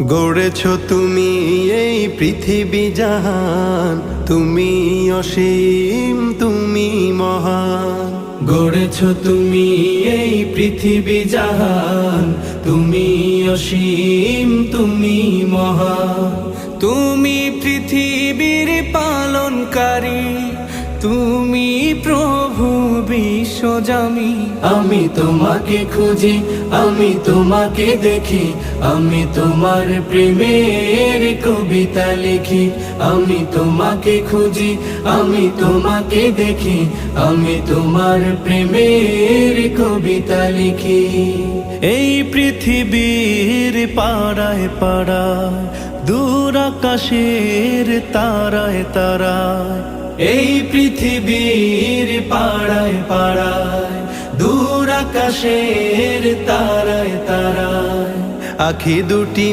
গড়েছ তুমি এই পৃথিবী জাহান, তুমি অসীম তুমি মহান। গড়েছ তুমি এই পৃথিবী জাহান, তুমি অসীম তুমি মহান। তুমি পৃথিবীর পালনকারী, তুমি প্রভু বিশ্বজামি। আমি তোমাকে খুঁজি, আমি তোমাকে দেখি, আমি তোমার প্রেমের কবিতা লিখি। আমি তোমাকে খুঁজি, আমি তোমাকে দেখি, আমি তোমার প্রেমের কবিতা লিখি। এই পৃথিবীর পাড়ায় পাড়ায়, দূর আকাশের তারায় তারায়, এই পৃথিবীর পাড়ায় পাড়ায়, দূর আকাশের তারায় তারায়, আখি দুটি